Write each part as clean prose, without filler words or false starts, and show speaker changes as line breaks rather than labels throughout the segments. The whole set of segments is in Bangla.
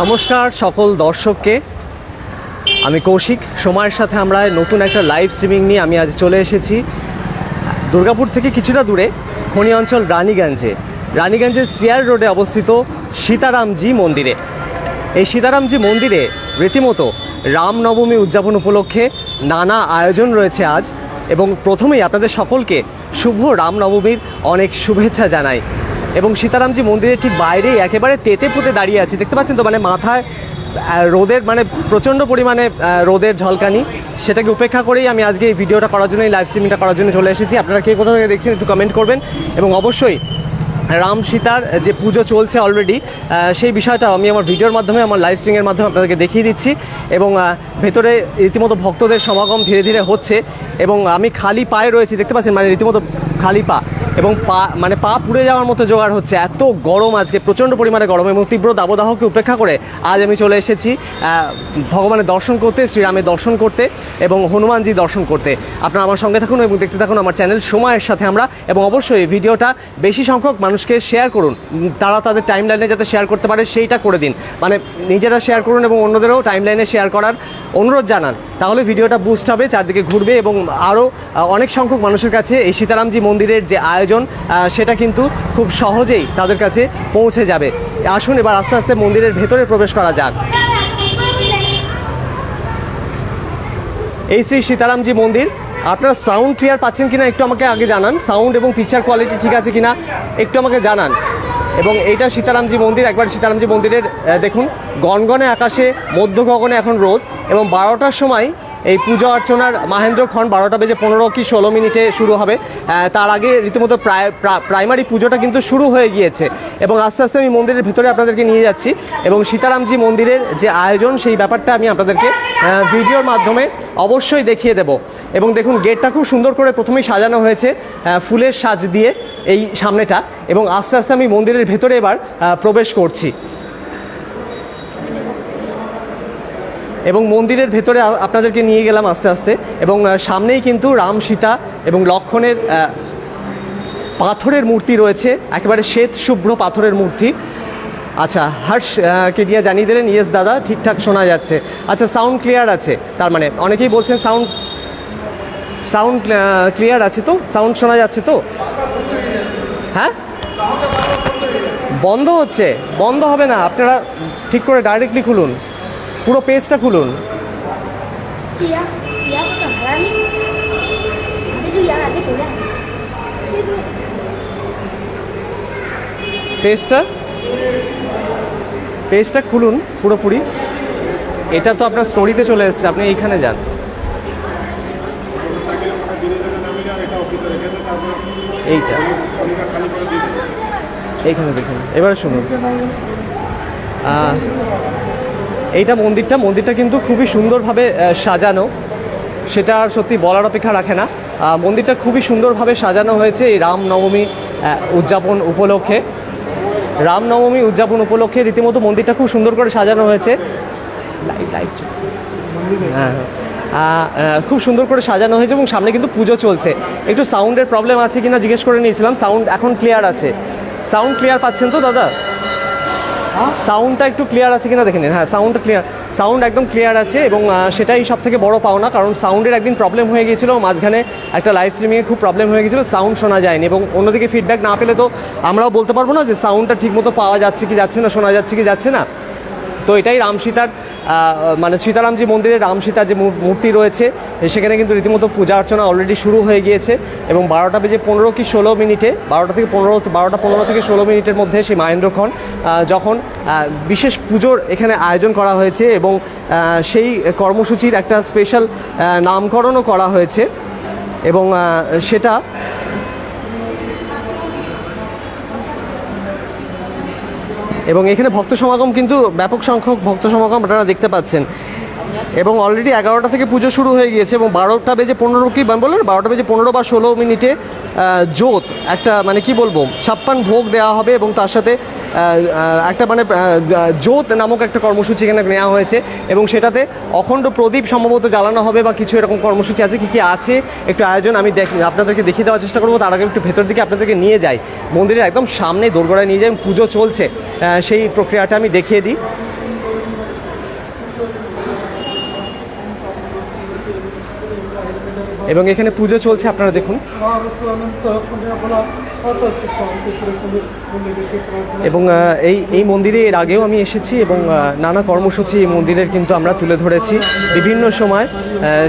নমস্কার সকল দর্শককে, আমি কৌশিক। সময়ের সাথে আমরা নতুন একটা লাইভ স্ট্রিমিং নিয়ে আমি আজ চলে এসেছি দুর্গাপুর থেকে কিছুটা দূরে খনি অঞ্চল রানীগঞ্জের সিআর রোডে অবস্থিত সীতারামজি মন্দিরে। এই সীতারামজি মন্দিরে রীতিমতো রামনবমী উদযাপন উপলক্ষে নানা আয়োজন রয়েছে আজ, এবং প্রথমেই আপনাদের সকলকে শুভ রামনবমীর অনেক শুভেচ্ছা জানাই। এবং সীতারামজি মন্দিরের ঠিক বাইরেই একেবারে তেতে পুঁতে দাঁড়িয়ে আছি, দেখতে পাচ্ছেন তো, মানে মাথায় রোদের মানে প্রচণ্ড পরিমাণে রোদের ঝলকানি, সেটাকে উপেক্ষা করেই আমি আজকে এই ভিডিওটা করার জন্য, এই লাইভ স্ট্রিমিংটা করার জন্য চলে এসেছি। আপনারা কে কোথা থেকে দেখছেন একটু কমেন্ট করবেন, এবং অবশ্যই রাম সীতার যে পুজো চলছে অলরেডি, সেই বিষয়টা আমি আমার ভিডিওর মাধ্যমে, আমার লাইভ স্ট্রিমিংয়ের মাধ্যমে আপনাদেরকে দেখিয়ে দিচ্ছি। এবং ভেতরে রীতিমতো ভক্তদের সমাগম ধীরে ধীরে হচ্ছে, এবং আমি খালি পায়ে রয়েছি, দেখতে পাচ্ছেন, মানে রীতিমতো খালি পা, এবং পা পুড়ে যাওয়ার মতো জোগাড় হচ্ছে। এত গরম আজকে, প্রচণ্ড পরিমাণে গরম, এবং তীব্র দাবদাহকে উপেক্ষা করে আজ আমি চলে এসেছি ভগবানের দর্শন করতে, শ্রীরামের দর্শন করতে এবং হনুমানজি দর্শন করতে। আপনারা আমার সঙ্গে থাকুন এবং দেখতে থাকুন আমার চ্যানেল সময়ের সাথে আমরা। এবং অবশ্যই ভিডিওটা বেশি সংখ্যক মানুষকে শেয়ার করুন, তারা তাদের টাইম লাইনে যাতে শেয়ার করতে পারে সেইটা করে দিন, মানে নিজেরা শেয়ার করুন এবং অন্যদেরও টাইম লাইনে শেয়ার করার অনুরোধ জানান, তাহলে ভিডিওটা বুস্ট হবে, চারদিকে ঘুরবে এবং আরও অনেক সংখ্যক মানুষের কাছে এই সীতারামজি মন্দিরের যে আয়োজন সেটা কিন্তু খুব সহজেই তাদের কাছে পৌঁছে যাবে। আসুন এবার আস্তে আস্তে মন্দিরের ভেতরে প্রবেশ করা যাক। এই শ্রী সীতারামজি মন্দির। আপনারা সাউন্ড ক্লিয়ার পাচ্ছেন কিনা একটু আমাকে আগে জানান, সাউন্ড এবং পিকচার কোয়ালিটি ঠিক আছে কিনা একটু আমাকে জানান। এবং এইটা সীতারামজি মন্দির। একবার সীতারামজি মন্দিরের দেখুন, গনগনে আকাশে, মধ্য গগনে এখন রোদ, এবং 12টার সময় এই পুজো অর্চনার মাহেন্দ্রক্ষণ 12টা বেজে 15 কি 16 মিনিটে শুরু হবে। তার আগে রীতিমতো প্রাইমারি পুজোটা কিন্তু শুরু হয়ে গিয়েছে, এবং আস্তে আস্তে আমি মন্দিরের ভিতরে আপনাদেরকে নিয়ে যাচ্ছি, এবং সীতারামজি মন্দিরের যে আয়োজন সেই ব্যাপারটা আমি আপনাদেরকে ভিডিওর মাধ্যমে অবশ্যই দেখিয়ে দেব। এবং দেখুন, গেটটা খুব সুন্দর করে প্রথমেই সাজানো হয়েছে ফুলের সাজ দিয়ে এই সামনেটা, এবং আস্তে আস্তে আমি মন্দিরের ভেতরে এবার প্রবেশ করছি। এবং মন্দিরের ভেতরে আপনাদেরকে নিয়ে গেলাম আস্তে আস্তে, এবং সামনেই কিন্তু রাম, সীতা এবং লক্ষ্মণের পাথরের মূর্তি রয়েছে, একেবারে শ্বেত শুভ্র পাথরের মূর্তি। আচ্ছা, হর্ষ কেডিয়া জানিয়ে দিলেন, ইয়েস দাদা ঠিকঠাক শোনা যাচ্ছে। আচ্ছা, সাউন্ড ক্লিয়ার আছে, তার মানে অনেকেই বলছেন সাউন্ড ক্লিয়ার আছে তো, সাউন্ড শোনা যাচ্ছে তো? হ্যাঁ, বন্ধ হচ্ছে? বন্ধ হবে না, আপনারা ঠিক করে ডাইরেক্টলি খুলুন, পুরো পেজটা খুলুন। পেজটা খুলুন পুরোপুরি। এটা তো আপনার স্টোরিতে চলে এসছে, আপনি এইখানে যান। এইখানে দেখুন, এবারে শুনুন। এইটা মন্দিরটা কিন্তু খুবই সুন্দরভাবে সাজানো, সেটা আর সত্যি বলার অপেক্ষা রাখে না। মন্দিরটা খুবই সুন্দরভাবে সাজানো হয়েছে এই রামনবমী উদযাপন উপলক্ষে। রীতিমতো মন্দিরটা খুব সুন্দর করে সাজানো হয়েছে, খুব সুন্দর করে সাজানো হয়েছে, এবং সামনে কিন্তু পুজো চলছে। একটু সাউন্ডের প্রবলেম আছে কিনা জিজ্ঞেস করে নিয়েছিলাম, সাউন্ড এখন ক্লিয়ার আছে। সাউন্ড ক্লিয়ার পাচ্ছেন তো দাদা? সাউন্ডটা একটু ক্লিয়ার আছে কিনা দেখে নিন। হ্যাঁ, সাউন্ড একদম ক্লিয়ার আছে, এবং সেটাই সব থেকে বড় পাওনা, কারণ সাউন্ডের একদিন প্রবলেম হয়ে গিয়েছিল, মাঝখানে একটা লাইভ স্ট্রিমিংয়ে খুব প্রবলেম হয়ে গিয়েছিল, সাউন্ড শোনা যায়নি। এবং অন্যদিকে ফিডব্যাক না পেলে তো আমরাও বলতে পারবো না যে সাউন্ডটা ঠিকমতো পাওয়া যাচ্ছে কি যাচ্ছে না, শোনা যাচ্ছে কি যাচ্ছে না। তো এটাই রাম সীতার মানে সীতারামজি মন্দিরে রাম সীতার যে মূর্তি রয়েছে, সেখানে কিন্তু রীতিমতো পূজা অর্চনা অলরেডি শুরু হয়ে গিয়েছে, এবং 12টা বেজে 15 কি 16 মিনিটে, 12টা 15 থেকে 16 মিনিটের মধ্যে সেই মাহেন্দ্রক্ষণ, যখন বিশেষ পুজোর এখানে আয়োজন করা হয়েছে, এবং সেই কর্মসূচির একটা স্পেশাল নামকরণও করা হয়েছে, এবং সেটা এবং এখানে ভক্ত সমাগম কিন্তু ব্যাপক সংখ্যক ভক্ত সমাগম আপনারা দেখতে পাচ্ছেন। এবং অলরেডি 11টা থেকে পুজো শুরু হয়ে গিয়েছে এবং 12টা বেজে 15 কি বললেন 12টা বেজে 15 বা 16 মিনিটে জোত একটা মানে কি বলবো 56 ভোগ দেওয়া হবে এবং তার সাথে একটা মানে জোত নামক একটা কর্মসূচি এখানে নেওয়া হয়েছে এবং সেটাতে অখণ্ড প্রদীপ সম্ভবত জ্বালানো হবে বা কিছু এরকম কর্মসূচি আছে কি আছে একটু আয়োজন আমি আপনাদেরকে দেখিয়ে দেওয়ার চেষ্টা করবো। তার আগে একটু ভেতর দিকে আপনাদেরকে নিয়ে যাই, মন্দিরের একদম সামনে দোরগোড়ায় নিয়ে যাই, পুজো চলছে সেই প্রক্রিয়াটা আমি দেখিয়ে দিই। এবং এখানে পুজো চলছে আপনারা দেখুন এবং এই মন্দিরে এর আগেও আমি এসেছি এবং নানা কর্মসূচি এই মন্দিরের কিন্তু আমরা তুলে ধরেছি বিভিন্ন সময়।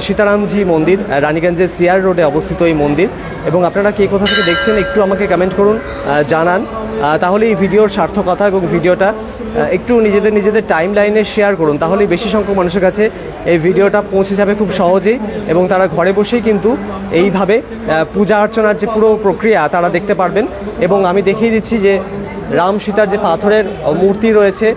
সীতারামজি মন্দির রানীগঞ্জের সিআর রোডে অবস্থিত এই মন্দির এবং আপনারা কে কোথা থেকে দেখছেন একটু আমাকে কমেন্ট করুন, জানান, তাহলে এই ভিডিওর সার্থকতা এবং ভিডিওটা একটু নিজেদের টাইম লাইনে শেয়ার করুন, তাহলে বেশি সংখ্যক মানুষের কাছে এই ভিডিওটা পৌঁছে যাবে খুব সহজেই এবং তারা ঘরে বসেই কিন্তু এইভাবে পূজা অর্চনার যে পুরো প্রক্রিয়া তারা দেখতে পারবেন। এবং আমি দেখিয়ে দিচ্ছি যে রাম সীতার যে পাথরের মূর্তি রয়েছে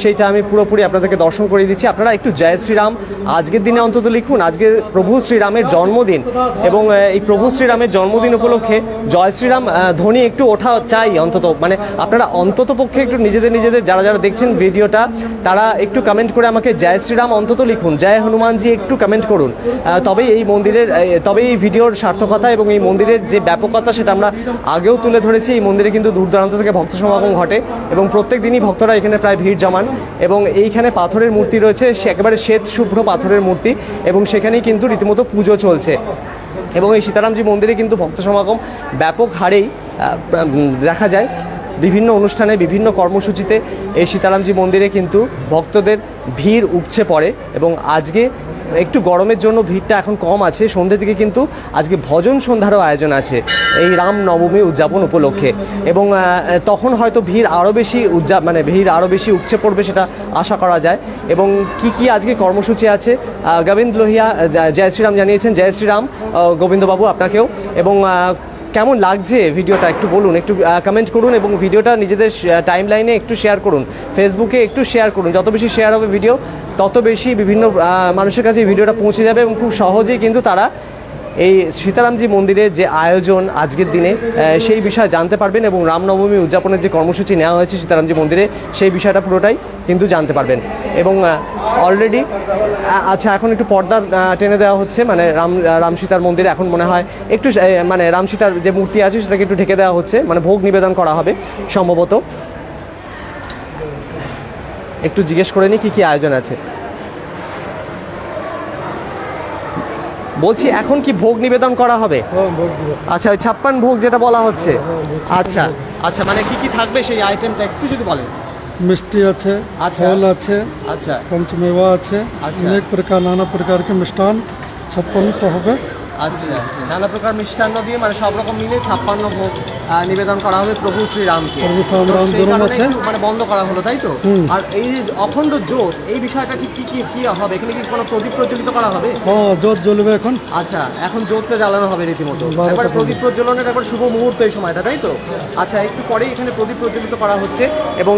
সেইটা আমি পুরোপুরি আপনাদেরকে দর্শন করিয়ে দিচ্ছি। আপনারা একটু জয় শ্রীরাম আজকের দিনে অন্তত লিখুন, আজকে প্রভু শ্রীরামের জন্মদিন এবং এই প্রভু শ্রীরামের জন্মদিন উপলক্ষে জয় শ্রীরাম ধ্বনি একটু ওঠা চাই অন্তত, মানে আপনারা অন্তত পক্ষে একটু নিজেদের যারা দেখছেন ভিডিওটা তারা একটু কমেন্ট করে আমাকে জয় শ্রীরাম অন্তত লিখুন, জয় হনুমানজি একটু কমেন্ট করুন, তবেই এই মন্দিরের তবেই এই ভিডিওর সার্থকতা এবং এই মন্দিরের যে ব্যাপকতা সেটা আমরা আগেও তুলে ধরেছি। এই মন্দিরে কিন্তু দূর দূরান্ত থেকে ভক্ত সমাগম ঘটে এবং প্রত্যেক দিনই ভক্তরা এখানে প্রায় ভিড় জমান এবং এইখানে পাথরের মূর্তি রয়েছে, সে একেবারে শ্বেত শুভ্র পাথরের মূর্তি এবং সেখানেই কিন্তু রীতিমতো পুজো চলছে এবং এই সীতারামজি মন্দিরে কিন্তু ভক্ত সমাগম ব্যাপক হারেই দেখা যায়। বিভিন্ন অনুষ্ঠানে বিভিন্ন কর্মসূচিতে এই সীতারামজি মন্দিরে কিন্তু ভক্তদের ভিড় উপচে পড়ে এবং আজকে একটু গরমের জন্য ভিড়টা এখন কম আছে, সন্ধ্যে থেকে কিন্তু আজকে ভজন সন্ধ্যারও আয়োজন আছে এই রাম নবমী উদযাপন উপলক্ষে এবং তখন হয়তো ভিড় আরও বেশি ভিড় আরও বেশি উপচে পড়বে সেটা আশা করা যায়। এবং কি আজকে কর্মসূচি আছে গোবিন্দ লোহিয়া জয় শ্রীরাম জানিয়েছেন, জয় শ্রীরাম গোবিন্দবাবু আপনাকেও। এবং কেমন লাগছে ভিডিওটা একটু বলুন, একটু কমেন্ট করুন এবং ভিডিওটা নিজেদের টাইম লাইনে একটু শেয়ার করুন, ফেসবুকে একটু শেয়ার করুন, যত বেশি শেয়ার হবে ভিডিও তত বেশি বিভিন্ন মানুষের কাছে এই ভিডিওটা পৌঁছে যাবে এবং খুব সহজেই কিন্তু তারা এই সীতারামজি মন্দিরের যে আয়োজন আজকের দিনে সেই বিষয়ে জানতে পারবেন এবং রামনবমী উদযাপনের যে কর্মসূচি নেওয়া হয়েছে সীতারামজি মন্দিরে সেই বিষয়টা পুরোটাই কিন্তু জানতে পারবেন। এবং অলরেডি আচ্ছা এখন একটু পর্দা টেনে দেওয়া হচ্ছে, মানে রাম সীতার মন্দিরে এখন মনে হয় একটু মানে রাম সীতার যে মূর্তি আছে সেটাকে একটু ঢেকে দেওয়া হচ্ছে, মানে ভোগ নিবেদন করা হবে সম্ভবত। একটু জিজ্ঞেস করে নিই কি আয়োজন আছে। বলছি এখন কি ভোগ নিবেদন করা হবে? আচ্ছা ওই 56 ভোগ যেটা বলা হচ্ছে, আচ্ছা আচ্ছা মানে কি থাকবে সেই আইটেমটা একটু যদি বলেন।
मिष्टी আছে, फल আছে,
আচ্ছা
पंचमेवा আছে, अनेक प्रकार नाना प्रकार के मिष्टान 56 तो হবে।
আচ্ছা নানা প্রকার মিষ্টান্ন দিয়ে মানে সব রকম মিলে 56 ভোগ নিবেদন করা হবে প্রভু শ্রীরামকে।
প্রভু শ্রীরাম জন্ম আছে
মানে বন্ধ করা হলো তাই তো। আর এই অখণ্ড জোত এই বিষয়টা ঠিক কি হবে? এখানে কি কোনো প্রদীপ প্রজ্বলিত করা হবে?
হ্যাঁ জোত জ্বলবে এখন।
আচ্ছা এখন জোতটা জ্বালানো হবে রীতিমতো, এবার প্রদীপ প্রজ্বলনের একবার শুভ মুহূর্ত এই সময়টা তাই তো। আচ্ছা একটু পরেই এখানে প্রদীপ প্রজ্বলিত করা হচ্ছে এবং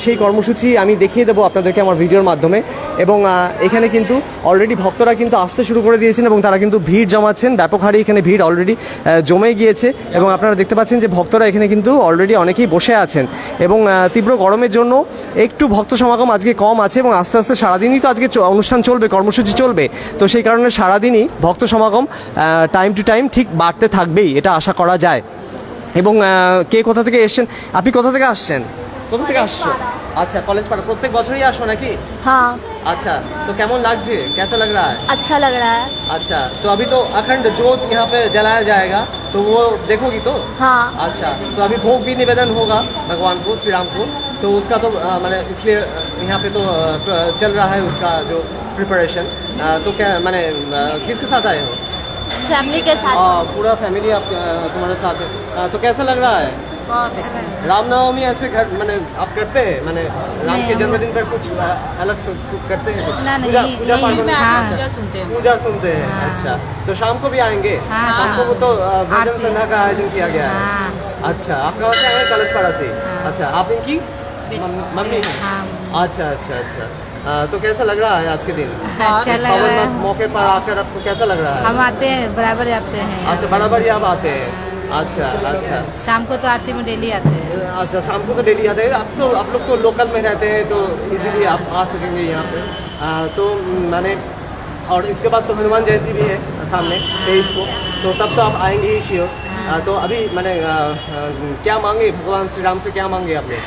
সেই কর্মসূচি আমি দেখিয়ে দেবো আপনাদেরকে আমার ভিডিওর মাধ্যমে। এবং এখানে কিন্তু অলরেডি ভক্তরা কিন্তু আসতে শুরু করে দিয়েছেন এবং তারা কিন্তু ভিড় জমাচ্ছেন ব্যাপক হারে, এখানে ভিড় অলরেডি জমে গিয়েছে এবং আপনারা দেখতে পাচ্ছেন যে ভক্তরা এখানে কিন্তু অলরেডি অনেকেই বসে আছেন এবং তীব্র গরমের জন্য একটু ভক্ত সমাগম আজকে কম আছে এবং আস্তে আস্তে সারাদিনই তো আজকে অনুষ্ঠান চলবে, কর্মসূচি চলবে, তো সেই কারণে সারাদিনই ভক্ত সমাগম টাইম টু টাইম ঠিক বাড়তে থাকবেই এটা আশা করা যায়। এবং কে কোথা থেকে এসছেন, আপনি কোথা থেকে আসছেন, কোথা থেকে আসছো? अच्छा कॉलेज पढ़ा प्रत्येक बच्चों ही आशो ना कि?
हाँ।
अच्छा तो कैमन लग जी, कैसा लग रहा है?
अच्छा लग रहा है।
अच्छा तो अभी तो अखंड जोत यहाँ पे जलाया जाएगा तो वो देखोगी तो?
हाँ।
अच्छा तो अभी भोग भी निवेदन होगा भगवान को, श्री राम को, तो उसका तो मैंने इसलिए यहाँ पे तो चल रहा है उसका जो प्रिपरेशन। तो क्या मैंने किसके साथ आए हो?
फैमिली के साथ।
पूरा फैमिली आप तुम्हारे साथ है। तो कैसा लग रहा है? रामनवमी ऐसे मैंने आप करते हैं, मैंने राम के जन्मदिन पर कुछ अलग से करते हैं? पूजा सुनते हैं। अच्छा तो शाम को भी आएंगे? शाम को तो भजन संध्या का आयोजन किया गया है। अच्छा आप कहाँ से आए? कलशपाड़ा से। अच्छा आप इनकी मम्मी? अच्छा अच्छा अच्छा तो कैसा लग रहा है आज के दिन
अच्छा लग
पावन
रहा है।
मौके पर आकर आपको कैसा लग रहा है
हम आते हैं बराबर आते हैं
अच्छा बराबर ही आप आते हैं अच्छा अच्छा
शाम को तो आरती में डेली आते हैं
अच्छा शाम को तो डेली आते हैं आप लोग तो लोकल में रहते हैं तो इजीली आप आ सकेंगे यहाँ पे तो मैंने और इसके बाद तो हनुमान जयंती भी है सामने 23 को तो तब तो आप आएंगे ही श्योर तो अभी मैंने क्या मांगे भगवान श्री राम से क्या मांगे आपने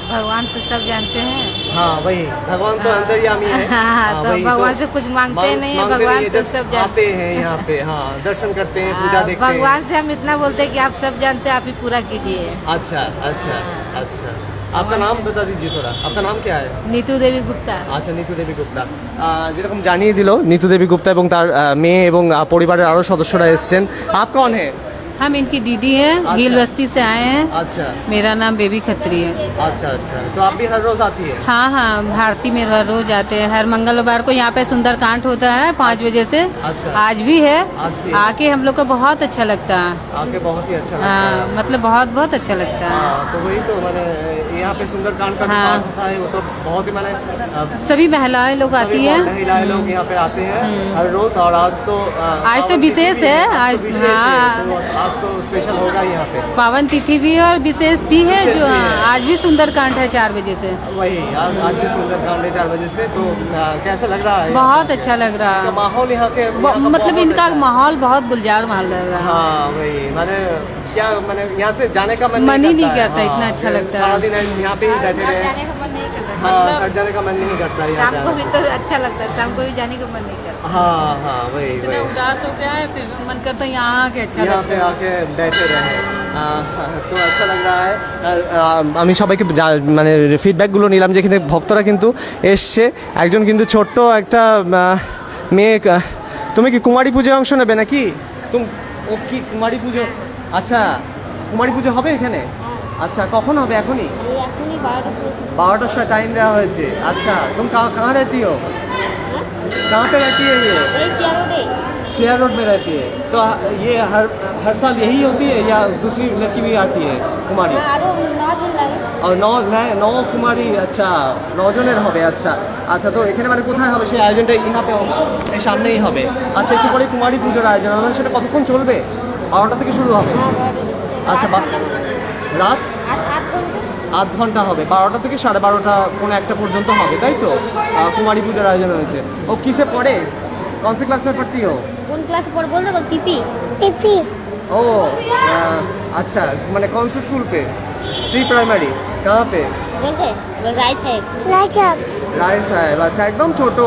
भगवान तो सब जानते हैं
हाँ वही भगवान तो अंतर्यामी है
हाँ, तो
वही
भगवान से कुछ मांगते नहीं है
मांगते
भगवान
नहीं है,
तो
just
सब जानते
आते हैं यहाँ पे हाँ दर्शन करते हैं पूजा देखते हैं
भगवान से हम इतना बोलते हैं कि आप सब जानते हैं आप ही पूरा कीजिए
अच्छा अच्छा अच्छा आपका नाम बता दीजिए थोड़ा आपका नाम क्या है
नीतू देवी गुप्ता
আচ্ছা নিতু দেবী গুপ্তা যেরকম জানিয়ে দিল নিতু দেবী গুপ্তা এবং তার মেয়ে এবং পরিবারের আরো সদস্যরা এসেছেন আপ কौन है
हम इनकी दीदी हैं गील बस्ती से आए हैं
अच्छा
मेरा नाम बेबी खत्री है
अच्छा अच्छा तो आप भी हर रोज आती है
हाँ हाँ भारती में हर रोज आते हैं हर मंगलवार को यहाँ पे सुंदरकांड होता है 5 बजे से
अच्छा।
आज भी है
आज भी है।
आके हम लोग को बहुत अच्छा लगता है
आके बहुत ही अच्छा लगता
हाँ
है
मतलब बहुत बहुत अच्छा लगता है
हाँ, तो वही तो मैंने यहाँ पे सुंदरकांड का जो
हाँ।
पाठ होता है वो तो बहुत ही मैंने
सभी महिलाएं लोग आती
सभी
है
महिलाएं लोग यहाँ पे आते हैं हर रोज और आज तो
आज तो
पावन
विशेष
तिथि भी
है,
आज
आज-
तो विशेष है,
हाँ।
तो आज तो स्पेशल होगा यहाँ पे
पावन तिथि भी और विशेष भी है
विशेष
जो
भी है।
आज भी सुंदरकांड है 4 बजे से
वही आज भी सुंदरकांड है 4 बजे से तो कैसा लग रहा है
बहुत अच्छा लग रहा
इसका
है
माहौल यहाँ के यहाँ का
मतलब
बहुत
इनका
अच्छा है।
माहौल बहुत गुलजार माहौल लग रहा है
हाँ वही मैंने क्या मैंने यहाँ से जाने का
मन ही नहीं
है।
करता,
हाँ,
इतना अच्छा
ये
लगता है।
सारा दिन यहाँ पे ही बैठे रहे
जाने का मन नहीं करता
हाँ घर जाने का मन नहीं करता यहाँ
शाम को
जाने
भी तो अच्छा लगता है शाम को भी जाने का मन नहीं करता
का। हाँ हाँ वही
इतना
वही
उदास हो गया है फिर मन करता है यहाँ आके अच्छा
यहाँ
लगता
पे
है
आके बैठे रहे তো আচ্ছা লাগ রা হ্যায় আমি সবাইকে মানে ফিডব্যাকগুলো নিলাম যে এখানে ভক্তরা কিন্তু এসছে একজন কিন্তু ছোট্ট একটা মেয়ে তুমি কি কুমারী পুজোয় অংশ নেবে নাকি তুমি ও কি কুমারী পুজো আচ্ছা কুমারী পুজো হবে এখানে আচ্ছা কখন হবে এখনই
এখনই
12টার সময় টাইম দেওয়া হয়েছে अच्छा तुम कहाँ रहती हो कहाँ पे रहती है ये सिया रोड में रहती है तो ये हर साल यही होती है या दूसरी लड़की भी आती है कुमारी और नौ कुमारी अच्छा 9 জনের হবে আচ্ছা আচ্ছা তো এখানে মানে কোথায় হবে সেই আয়োজনটা ইহাতে হবে এই সামনেই হবে আচ্ছা একটু পরে কুমারী পুজোর আয়োজন হবে সেটা কতক্ষণ চলবে 12টা থেকে শুরু হবে আচ্ছা রাত আধ ঘন্টা হবে 12টা থেকে 12:30 কোনো একটা পর্যন্ত হবে তাই তো কুমারী পুজোর আয়োজন হয়েছে ও কিসে পড়ে कौन से क्लास में पढ़ती हो
कौन क्लास पर बोल दो पीपी
ओ अच्छा मैंने कौन से स्कूल पे प्री प्राइमरी कहाँ पे
बोलते राइस है
রায় সাহেব আচ্ছা একদম ছোট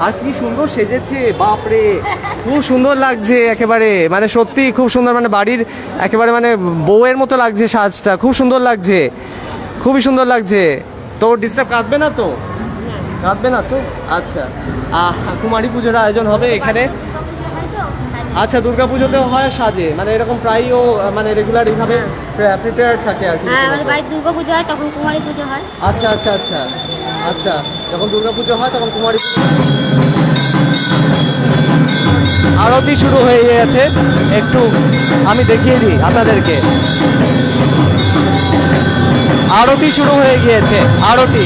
আর কি সুন্দর সেজেছে বাপরে খুব সুন্দর লাগছে একেবারে মানে সত্যি খুব সুন্দর মানে বাড়ির একেবারে মানে বউয়ের মতো লাগছে সাজটা খুব সুন্দর লাগছে খুবই সুন্দর লাগছে তো ডিস্টার্ব কাটবে না তো কাটবে না তো আচ্ছা কুমারী পুজোর আয়োজন হবে এখানে আচ্ছা দুর্গা পুজোতেও হয় সাজে মানে এরকম প্রায়ই ও মানে রেগুলার এইভাবে প্রিপেয়ার্ড থাকে আর কি
হ্যাঁ আমাদের বাড়িতে দুর্গা পুজো হয় তখন কুমারী পুজো হয়
আচ্ছা আচ্ছা আচ্ছা আচ্ছা যখন দুর্গা পুজো হয় তখন কুমারী আরতি শুরু হয়ে গেছে একটু আমি দেখিয়ে দিই আপনাদেরকে আরতি শুরু হয়ে গিয়েছে আরতি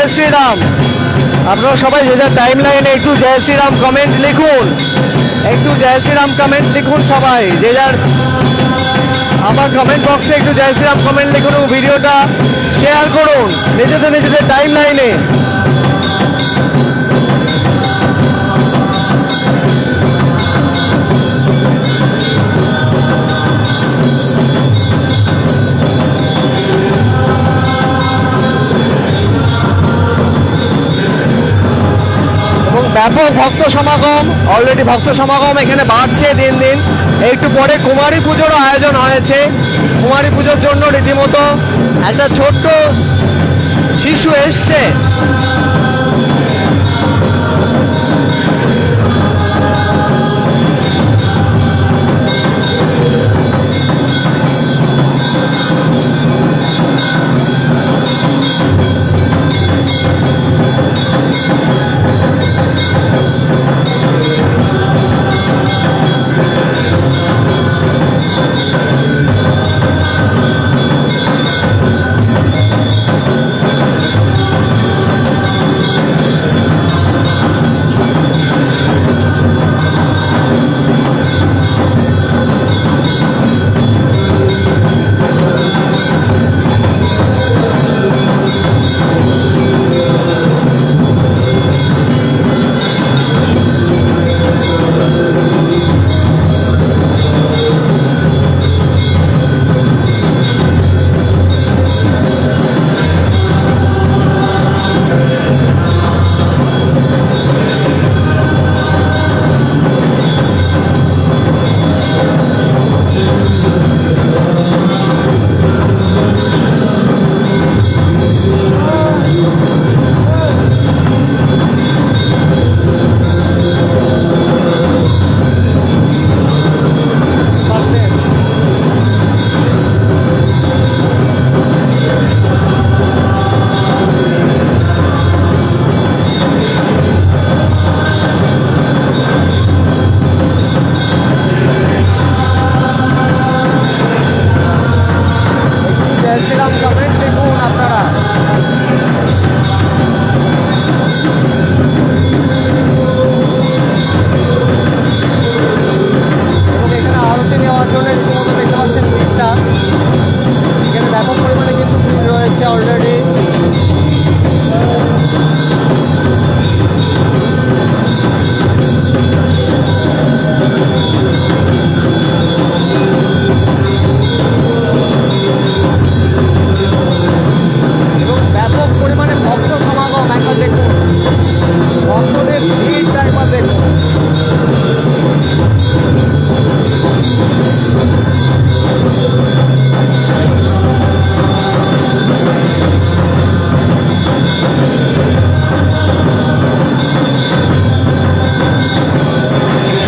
জয় শ্রীরাম। আপনারা সবাই যে যার টাইম লাইনে একটু জয় শ্রীরাম কমেন্ট লিখুন, একটু জয় শ্রীরাম কমেন্ট লিখুন সবাই, যে যার আমার কমেন্ট বক্সে একটু জয় শ্রীরাম কমেন্ট লিখুন এবং ভিডিওটা শেয়ার করুন নিজেদের টাইম লাইনে। ব্যাপক ভক্ত সমাগম, অলরেডি ভক্ত সমাগম এখানে বাড়ছে দিন দিন। একটু পরে কুমারী পুজোরও আয়োজন হয়েছে। কুমারী পুজোর জন্য রীতিমতো একটা ছোট্ট শিশু এসছে।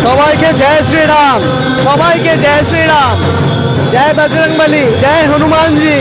সবাইকে জয় শ্রীরাম, সবাইকে জয় শ্রীরাম, জয় বজরংবলী, জয় হনুমানজি।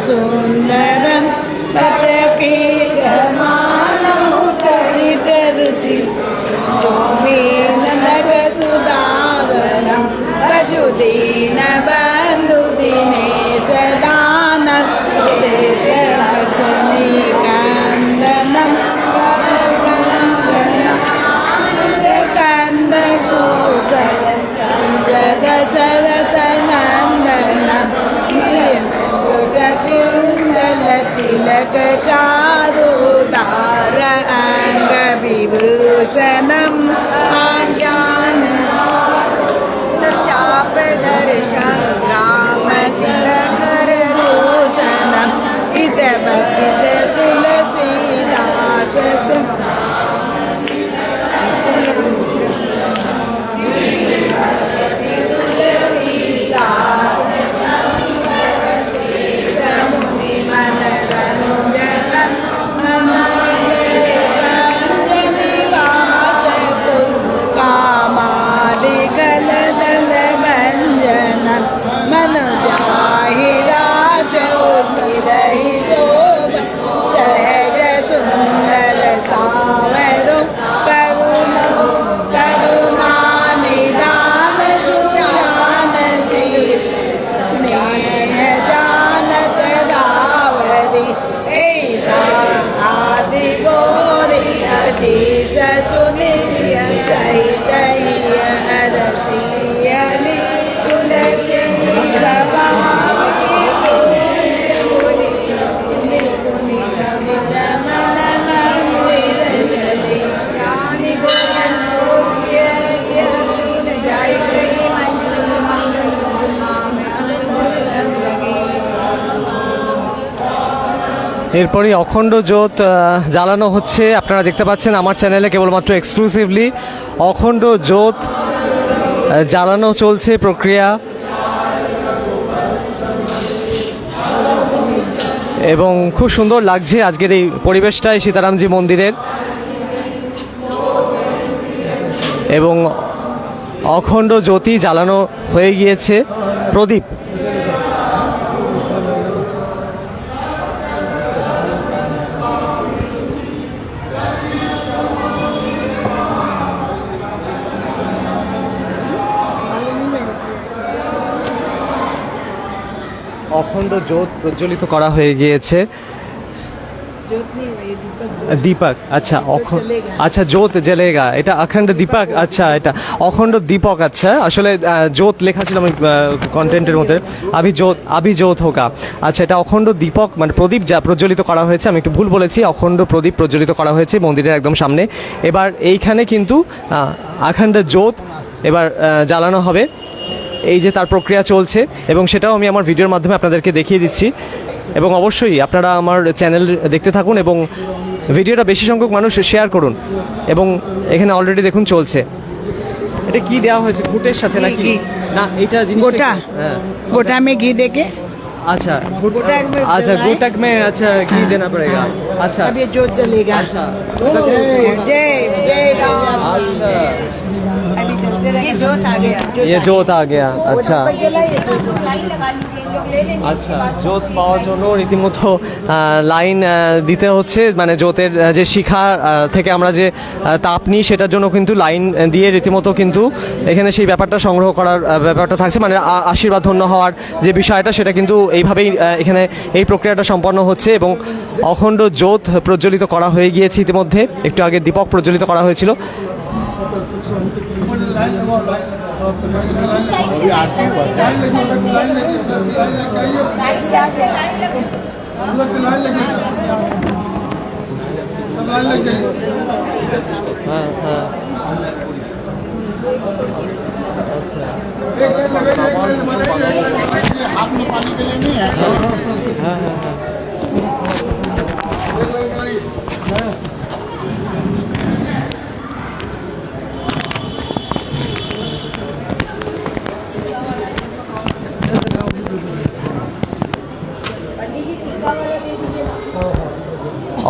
सुंदरम सुदारणम वजुदीन बंधु दिने सदान कंदनम कंद दशरथ नंदनम तिलक चारुदार अंग विभूषणम आज्ञान चाप दर्शन राम चरण भूषणम इत बकित तुलसीदास
এরপরই অখণ্ড জ্যোত জ্বালানো হচ্ছে। আপনারা দেখতে পাচ্ছেন আমার চ্যানেলে কেবলমাত্র এক্সক্লুসিভলি অখণ্ড জ্যোত জ্বালানো চলছে প্রক্রিয়া, এবং খুব সুন্দর লাগছে আজকের এই পরিবেশটাই সীতারামজি মন্দিরের। এবং অখণ্ড জ্যোতি জ্বালানো হয়ে গিয়েছে, প্রদীপ। অখণ্ড জ্যোত প্রজ্বলিত করা হয়ে গিয়েছে। দীপক, আচ্ছা আচ্ছা জ্যোত জ্বলেগা, এটা অখণ্ড দীপক, আচ্ছা এটা অখণ্ড দীপক। আচ্ছা আসলে জ্যোত লেখা ছিল আমি কন্টেন্টের মধ্যে, আভি জ্যোত হোকা। আচ্ছা এটা অখণ্ড দীপক মানে প্রদীপ যা প্রজ্বলিত করা হয়েছে, আমি একটু ভুল বলেছি, অখণ্ড প্রদীপ প্রজ্বলিত করা হয়েছে মন্দিরের একদম সামনে। এবার এইখানে কিন্তু অখণ্ড জ্যোত এবার জ্বালানো হবে, এই যে তার প্রক্রিয়া চলছে, এবং সেটাও আমি আমার ভিডিওর মাধ্যমে আপনাদেরকে দেখিয়ে দিচ্ছি। এবং অবশ্যই আপনারা আমার চ্যানেল দেখতে থাকুন এবং ভিডিওটা বেশি সংখ্যক মানুষ শেয়ার করুন। এবং এখানে অলরেডি দেখুন চলছে। এটা কি দেওয়া হয়েছে ঘুটের সাথে নাকি? না এটা জিনিস
गोटा, गोटा में घी देके,
अच्छा
गोटक में
अच्छा
जलाएं।
गोटक में अच्छा घी देना पड़ेगा। अच्छा
अब ये जोत जलेगा।
अच्छा
जय जय राम।
अच्छा
अभी चलते रहेंगे। जोत आ गया,
ये जोत आ गया। अच्छा
जलाइए।
আচ্ছা, জোত পাওয়ার জন্য রীতিমতো লাইন দিতে হচ্ছে, মানে জোতের যে শিখা থেকে আমরা যে তাপ নিই সেটার জন্য কিন্তু লাইন দিয়ে রীতিমতো কিন্তু এখানে সেই ব্যাপারটা সংগ্রহ করার ব্যাপারটা থাকছে, মানে আশীর্বাদ ধন্য হওয়ার যে বিষয়টা সেটা কিন্তু এইভাবেই এখানে এই প্রক্রিয়াটা সম্পন্ন হচ্ছে। এবং অখণ্ড জোত প্রজ্বলিত করা হয়ে গিয়েছে ইতিমধ্যে, একটু আগে দীপক প্রজ্বলিত করা হয়েছিল।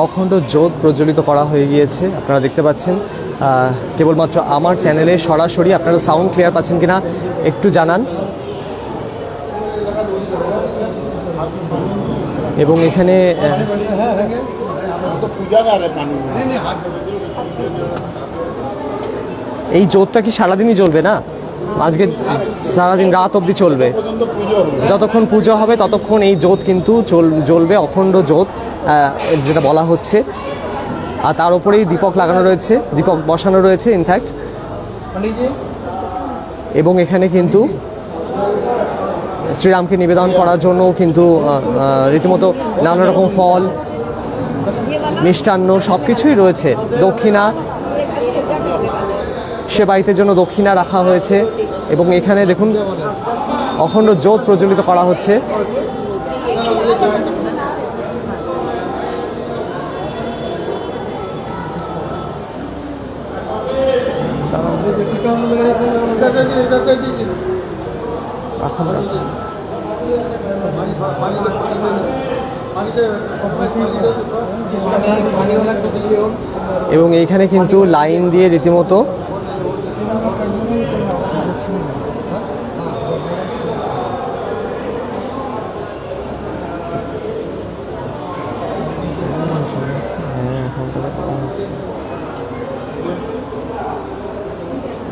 অখণ্ড জোত প্রজ্বলিত করা হয়ে গিয়েছে, আপনারা দেখতে পাচ্ছেন। কেবলমাত্র আমার চ্যানেলে সরাসরি আপনারা সাউন্ড ক্লিয়ার পাচ্ছেন কিনা একটু জানান। এবং এখানে এই জোতটা কি সারাদিনই জ্বলবে না? আজকে সারাদিন রাত অবধি চলবে, যতক্ষণ পুজো হবে ততক্ষণ এই জোত কিন্তু জ্বলবে, অখণ্ড জোত যেটা বলা হচ্ছে। আর তার উপরেই দীপক লাগানো রয়েছে, দীপক বসানো রয়েছে ইনফ্যাক্ট। এবং এখানে কিন্তু শ্রীরামকে নিবেদন করার জন্য কিন্তু রীতিমতো নানা রকম ফল, মিষ্টান্ন সব কিছুই রয়েছে। দক্ষিণা, সেবাইতের জন্য দক্ষিণা রাখা হয়েছে। এবং এখানে দেখুন অখণ্ড জোত প্রজ্বলিত করা হচ্ছে। এবং এইখানে কিন্তু লাইন দিয়ে রীতিমতো